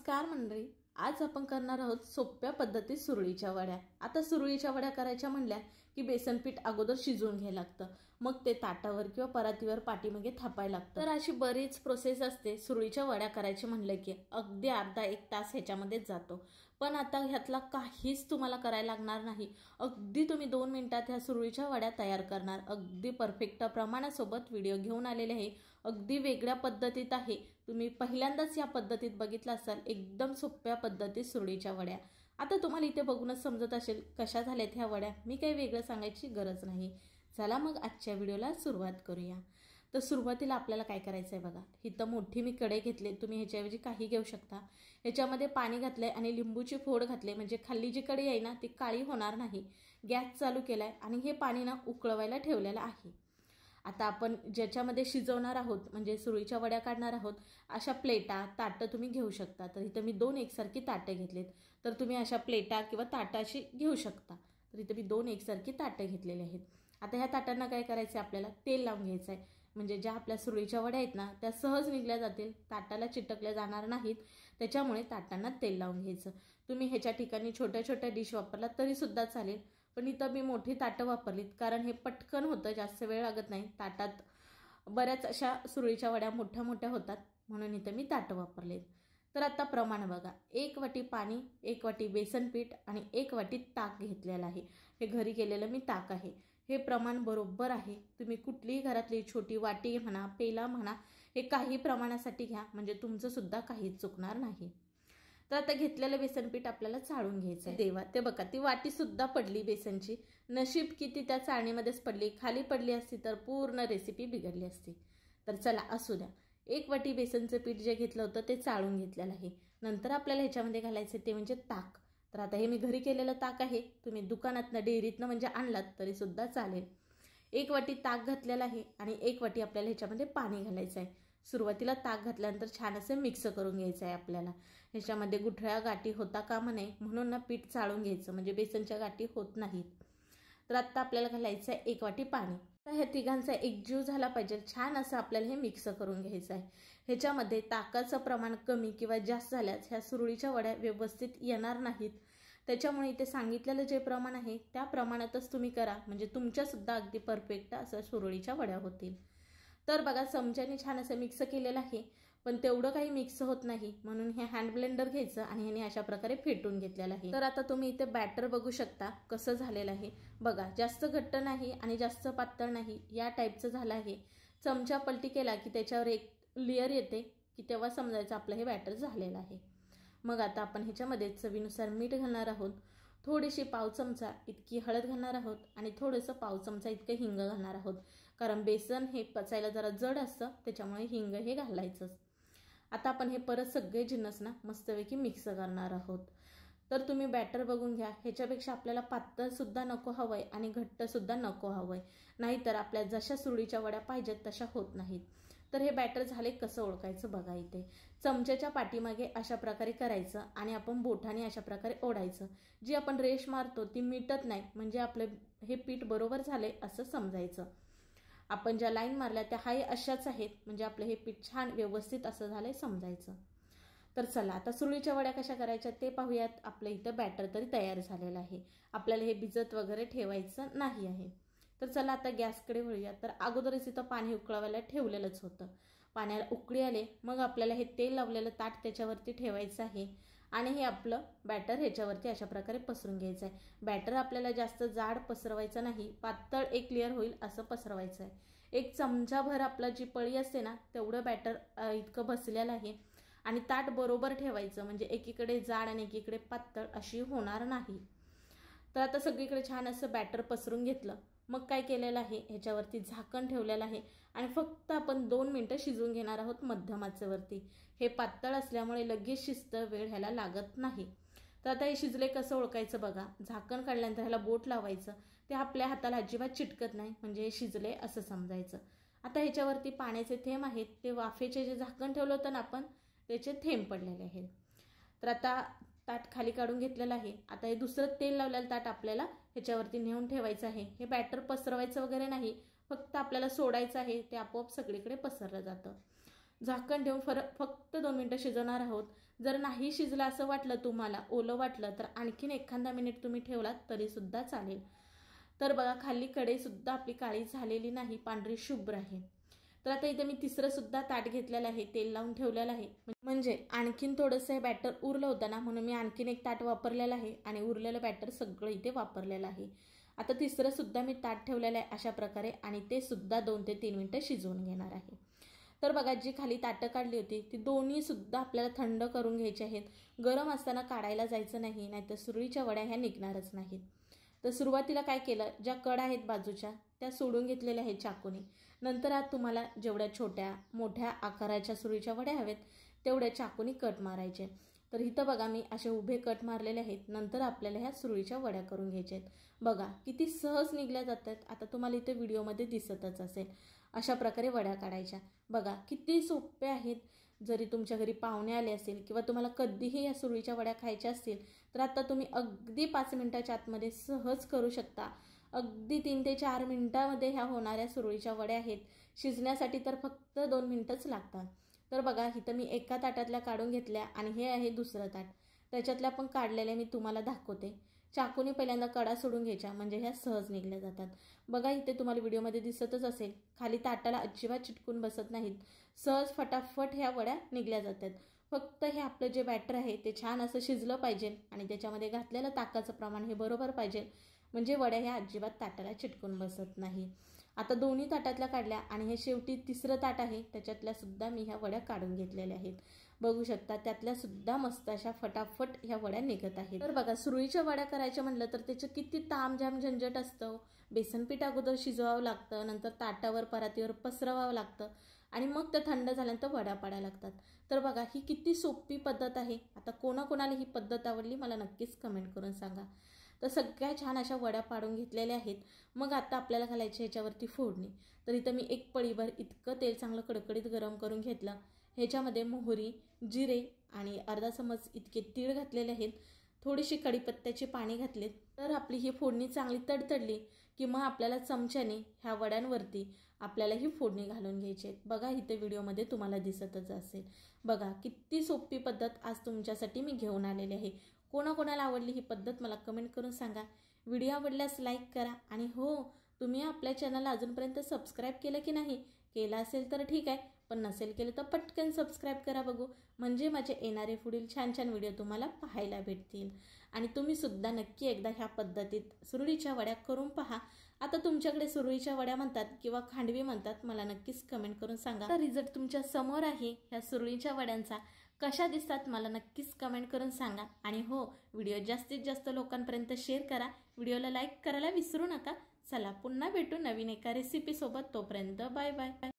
नमस्कार मंडळी, आज आपण करणार आहोत सोप्या पद्धतीत सुरळीच्या वड्या। आता सुरळीच्या वड्या करायच्या म्हणल्या की बेसन पीठ अगोदर शिजवून घ्यायला लागतं, मग ते ताटावर किंवा परातीवर पाठीमागे थापायला लागतं। तर अशी बरीच प्रोसेस असते। सुरळीच्या वड्या करायचे म्हणलं की अगदी अर्धा एक तास ह्याच्यामध्ये जातो, पण आता ह्यातला काहीच तुम्हाला करायला लागणार नाही। अगदी तुम्ही 2 मिनिटात ह्या सुरळीच्या वड्या तयार करणार। अगदी परफेक्ट प्रमाणासोबत व्हिडिओ घेऊन आलेले आहे, अगदी वेगळ्या पद्धतीत आहे। तुम्ही पहिल्यांदाच या पद्धतीत बघितला असाल, एकदम सोप्या पद्धतीत सुरळीच्या वड्या। आता तुम्हाला इथे बघूनच समजत असेल कशा झाल्यात ह्या वड्या, मी काही वेगळं सांगायची गरज नाही। चला मग आजच्या व्हिडिओला सुरुवात करूया। तर सुरुवातीला आपल्याला काय करायचं आहे बघा, इथं मोठी मी कढई घेतली, तुम्ही ह्याच्याऐवजी काही घेऊ शकता। ह्याच्यामध्ये पाणी घातलंय आणि लिंबूची फोड घातले, म्हणजे खाली जी कढई आहे ना ती काळी होणार नाही। गॅस चालू केलाय आणि हे पाणी ना उकळवायला ठेवलेलं आहे। आता आपण ज्याच्यामध्ये शिजवणार आहोत म्हणजे सुरळीच्या वड्या काढणार आहोत, अशा प्लेटा ताटं तुम्ही घेऊ शकता। तर इथं मी 2 एकसारखी ताटं घेतलेत, तर तुम्ही अशा प्लेटा किंवा ताटं अशी घेऊ शकता। तर इथं मी 2 एकसारखी ताटं घेतलेली आहेत। आता ह्या ताटांना काय करायचं, आपल्याला तेल लावून घ्यायचं आहे, म्हणजे ज्या आपल्या सुरळीच्या वड्या आहेत ना त्या सहज निघल्या जातील, ताटाला चिटकल्या जाणार नाहीत। त्याच्यामुळे ताटांना तेल लावून घ्यायचं। तुम्ही ह्याच्या ठिकाणी छोट्या छोट्या डिश वापरला तरी सुद्धा चालेल, पण इथं मी मोठी ताटं वापरलीत कारण हे पटकन होतं, जास्त वेळ लागत नाही। ताटात बऱ्याच अशा सुरळीच्या वड्या मोठ्या मोठ्या होतात, म्हणून इथं मी ताटं वापरलेत। तर आता प्रमाण बघा, 1 वाटी पाणी, 1 वाटी बेसन पीठ आणि 1 वाटी ताक घेतलेलं आहे। हे घरी केलेलं मी ताक आहे। हे प्रमाण बरोबर आहे। तुम्ही कुठलीही घरातली छोटी वाटी म्हणा, पेला म्हणा, हे काही प्रमाणासाठी घ्या, म्हणजे तुमचं सुद्धा काहीच चुकणार नाही। तर आता घेतलेलं बेसन पीठ आपल्याला चाळून घ्यायचं आहे। देवा, ते बघा ती वाटी सुद्धा पडली बेसनची। नशीब किती त्या चाळणीमध्येच पडली, खाली पडली असती तर पूर्ण रेसिपी बिघडली असती। तर चला असू द्या, 1 वाटी बेसनचं पीठ जे घेतलं होतं ते चाळून घेतलेलं आहे। नंतर आपल्याला ह्याच्यामध्ये घालायचं ते म्हणजे ताक। तर आता हे मी घरी केलेलं ताक आहे, तुम्ही दुकानातनं डेअरीतनं म्हणजे आणलात तरी सुद्धा चालेल। 1 वाटी ताक घातलेलं आहे आणि 1 वाटी आपल्याला ह्याच्यामध्ये पाणी घालायचं आहे। सुरुवातीला ताक घातल्यानंतर छान असं मिक्स करून घ्यायचं आहे आपल्याला। ह्याच्यामध्ये गुठळ्या गाठी होता कामा नये, म्हणून ना पीठ चाळून घ्यायचं, म्हणजे बेसनच्या गाठी होत नाहीत। तर आता आपल्याला घालायचं आहे 1 वाटी पाणी। तर ह्या तिघांचा एकजीव झाला पाहिजे, छान असं आपल्याला हे मिक्स करून घ्यायचं आहे। ह्याच्यामध्ये ताकाचं प्रमाण कमी किंवा जास्त झाल्यास ह्या सुरळीच्या वड्या व्यवस्थित येणार नाहीत। त्याच्यामुळे इथे सांगितलेलं जे प्रमाण आहे त्या प्रमाणातच तुम्ही करा, म्हणजे तुमच्या सुद्धा अगदी परफेक्ट असं सुरळीच्या वड्या होतील। तर बघा, चमच्याने छान असं मिक्स केलेलं आहे, पण तेवढं काही मिक्स होत नाही, म्हणून हे हँड ब्लेंडर घ्यायचं आणि ह्याने अशा प्रकारे फेटून घेतलेलं आहे। तर आता तुम्ही इथे बॅटर बघू शकता कसं झालेलं आहे बघा, जास्त घट्ट नाही आणि जास्त पातळ नाही, या टाईपचं झालं आहे। चमचा पलटी केला की त्याच्यावर एक लेयर येते की तेव्हा समजायचं आपलं हे बॅटर झालेलं आहे। मग आता आपण ह्याच्यामध्ये चवीनुसार मीठ घालणार आहोत, थोडीशी पाव चमचा इतकी हळद घालणार आहोत आणि थोडंसं पाव चमचा इतकं हिंग घालणार आहोत, कारण बेसन हे पचायला जरा जड असतं, त्याच्यामुळे हिंग हे घालायचंच। आता आपण हे परत सगळे जिन्नस ना मस्तपैकी मिक्स करणार आहोत। तर तुम्ही बॅटर बघून घ्या, ह्याच्यापेक्षा आपल्याला पातळ सुद्धा नको हवंय आणि घट्ट सुद्धा नको हवंय, नाहीतर आपल्या जशा सुरळीच्या वड्या पाहिजेत तशा होत नाहीत। तर हे बॅटर झाले कसं ओळखायचं बघा, इथे चमच्याच्या पाठीमागे अशा प्रकारे करायचं आणि आपण बोटाने अशा प्रकारे ओढायचं। जी आपण रेष मारतो ती मिटत नाही, म्हणजे आपलं हे पीठ बरोबर झाले असं समजायचं। आपण ज्या लाईन मारल्या त्या हाय अशाच आहेत, म्हणजे आपलं हे पीठ छान व्यवस्थित असं झालंय समजायचं। तर चला आता सुरळीच्या वड्या कशा करायच्या ते पाहूयात। आपलं इथं बॅटर तरी तयार झालेलं आहे, आपल्याला हे भिजत वगैरे ठेवायचं नाही आहे। तर चला आता गॅसकडे वळूया। तर अगोदरच इथं पाणी उकळवायला ठेवलेलंच होतं, पाण्याला उकळी आले मग आपल्याला हे तेल लावलेलं ताट त्याच्यावरती ठेवायचं आहे आणि हे आपलं बॅटर ह्याच्यावरती अशा प्रकारे पसरून घ्यायचं आहे। बॅटर आपल्याला जास्त जाड पसरवायचं नाही, पातळ एक लेयर होईल असं पसरवायचं आहे। 1 चमचाभर आपलं जी पळी असते ना तेवढं बॅटर इतकं बसलेलं आहे आणि ताट बरोबर ठेवायचं, म्हणजे एकीकडे जाड आणि एकीकडे पातळ अशी होणार नाही। तर आता सगळीकडे छान असं बॅटर पसरून घेतलं, मग काय केलेलं आहे ह्याच्यावरती झाकण ठेवलेलं आहे आणि फक्त आपण 2 मिनिटं शिजवून घेणार आहोत मध्यम आचेवरती। हे पातळ असल्यामुळे लगेच शिजतं, वेळ ह्याला लागत नाही। तर आता हे शिजले कसं ओळखायचं बघा, झाकण काढल्यानंतर ह्याला बोट लावायचं, ते आपल्या हाताला अजिबात चिटकत नाही, म्हणजे हे शिजले असं समजायचं। आता ह्याच्यावरती पाण्याचे थेंब आहेत, ते वाफेचे जे झाकण ठेवलं होतं ना आपण त्याचे थेंब पडलेले आहेत। तर आता ताट खाली काढून घेतलेलं आहे। आता हे दुसरं तेल लावलेलं ताट आपल्याला ह्याच्यावरती नेऊन ठेवायचं आहे। हे बॅटर पसरवायचं वगैरे नाही, फक्त आपल्याला सोडायचं आहे, ते आपोआप सगळीकडे पसरलं जातं। झाकण ठेवून फक्त 2 मिनिटं शिजवणार आहोत. जर नाही शिजलं असं वाटलं तुम्हाला, ओलं वाटलं, तर आणखीन एखादा मिनिट तुम्ही ठेवलात तरीसुद्धा चालेल. तर बघा खाली कढईसुद्धा आपली काळी झालेली नाही, पांढरी शुभ्र आहे. तर आता इथे मी तिसरंसुद्धा ताट घेतलेलं आहे, तेल लावून ठेवलेलं आहे. म्हणजे आणखीन थोडंसं हे बॅटर उरलं होतं ना, म्हणून मी आणखीन एक ताट वापरलेलं आहे आणि उरलेलं बॅटर सगळं इथे वापरलेलं आहे. आता तिसरंसुद्धा मी ताट ठेवलेलं आहे अशा प्रकारे आणि ते सुद्धा 2 ते 3 मिनिटं शिजवून घेणार आहे. तर बघा जी खाली ताटं काढली होती ती दोन्हीसुद्धा आपल्याला थंड करून घ्यायची आहेत. गरम असताना काढायला जायचं नाही, नाहीतर सुरळीच्या वड्या ह्या निघणारच नाहीत. तर सुरुवातीला काय केलं, ज्या कड आहेत बाजूच्या त्या सोडून घेतलेल्या आहेत चाकूने. नंतर आज तुम्हाला जेवढ्या छोट्या मोठ्या आकाराच्या सुरळीच्या वड्या हवेत तेवढ्या चाकूने कट मारायचे. तर इथं बघा मी असे उभे कट मारलेले आहेत. नंतर आपल्याला ह्या सुरळीच्या वड्या करून घ्यायच्या आहेत. बघा किती सहज निघल्या जातात. आता तुम्हाला इथे व्हिडिओमध्ये दिसतच असेल. अशा प्रकारे वड्या काढायच्या. बघा किती सोपे आहेत. जरी तुमच्या घरी पाहुणे आले असेल किंवा तुम्हाला कधीही या सुरळीच्या वड्या खायच्या असतील तर आता तुम्ही अगदी 5 मिनिटाच्या आतमध्ये सहज करू शकता. अगदी 3 ते 4 मिनिटामध्ये ह्या होणाऱ्या सुरळीच्या वड्या आहेत. शिजण्यासाठी तर फक्त 2 मिनिटच लागतात. तर बघा इथं मी एका ताटातल्या काढून घेतल्या आणि हे आहे दुसरं ताट. त्याच्यातल्या पण काढलेल्या मी तुम्हाला दाखवते. चाकूने पहिल्यांदा कडा सोडून घ्यायच्या म्हणजे ह्या सहज निघल्या जातात. बघा इथे तुम्हाला व्हिडिओमध्ये दिसतच असेल, खाली ताटाला अजिबात चिटकून बसत नाहीत. सहज फटाफट ह्या वड्या निघल्या जातात. फक्त हे आपलं जे बॅटर आहे ते छान असं शिजलं पाहिजे आणि त्याच्यामध्ये घातलेलं ताकाचं प्रमाण हे बरोबर पाहिजे, म्हणजे वड्या ह्या अजिबात ताटाला चिटकून बसत नाही. आता दोन्ही ताटातल्या काढल्या आणि हे शेवटी तिसरं ताट आहे त्याच्यातल्या सुद्धा मी ह्या वड्या काढून घेतलेल्या आहेत. बघू शकता त्यातल्या सुद्धा मस्त अशा फटाफट ह्या वड्या निघत आहेत. तर बघा सुरळीच्या वड्या करायच्या म्हटलं तर त्याचं किती तामझाम झंझट असतं. बेसनपीठ अगोदर शिजवावं लागतं, नंतर ताटावर परातीवर पसरवावं लागतं आणि मग ते थंड झाल्यानंतर वड्या पाडायला लागतात. तर बघा ही किती सोपी पद्धत आहे. आता कोणाकोणाला ही पद्धत आवडली मला नक्कीच कमेंट करून सांगा. तर सगळ्या छान अशा वड्या पाडून घेतलेल्या आहेत. मग आता आपल्याला घालायची ह्याच्यावरती फोडणी. तर इथं मी 1 पळीभर इतकं तेल चांगलं कडकडीत गरम करून घेतलं. ह्याच्यामध्ये मोहरी, जिरे आणि अर्धा चमच इतके तीळ घातलेले आहेत. थोडीशी कढीपत्त्याची पाने घातलीत. तर आपली ही फोडणी चांगली तडतडली की मग आपल्याला चमच्याने ह्या वड्यांवरती आपल्याला ही फोडणी घालून घ्यायची आहे. बघा इथे व्हिडिओमध्ये तुम्हाला दिसतच असेल. बघा किती सोपी पद्धत आज तुमच्यासाठी मी घेऊन आलेली आहे. कोणाकोणाला आवडली ही पद्धत मला कमेंट करून सांगा. व्हिडिओ आवडल्यास लाईक करा आणि हो तुम्ही आपल्या चॅनलला अजूनपर्यंत सबस्क्राईब केलं की नाही, केलं असेल तर ठीक आहे, पण नसेल केलं तर पटकन सबस्क्राईब करा बघू, म्हणजे माझे येणारे पुढील छान छान व्हिडिओ तुम्हाला पाहायला भेटतील. आणि तुम्ही सुद्धा नक्की एकदा ह्या पद्धतीत सुरळीच्या वड्या करून पहा. आता तुमच्याकडे सुरळीच्या वड्या म्हणतात किंवा खांडवी म्हणतात, मला नक्कीच कमेंट करून सांगा. तर रिझल्ट तुमच्या समोर आहे ह्या सुरळीच्या वड्यांचा. कशा दिसतात मला नक्कीच कमेंट करून सांगा. आणि हो व्हिडिओ जास्तीत जास्त लोकांपर्यंत शेअर करा. व्हिडिओला लाईक करायला विसरू नका. चला पुन्हा भेटू नवीन एका रेसिपीसोबत. तोपर्यंत बाय बाय.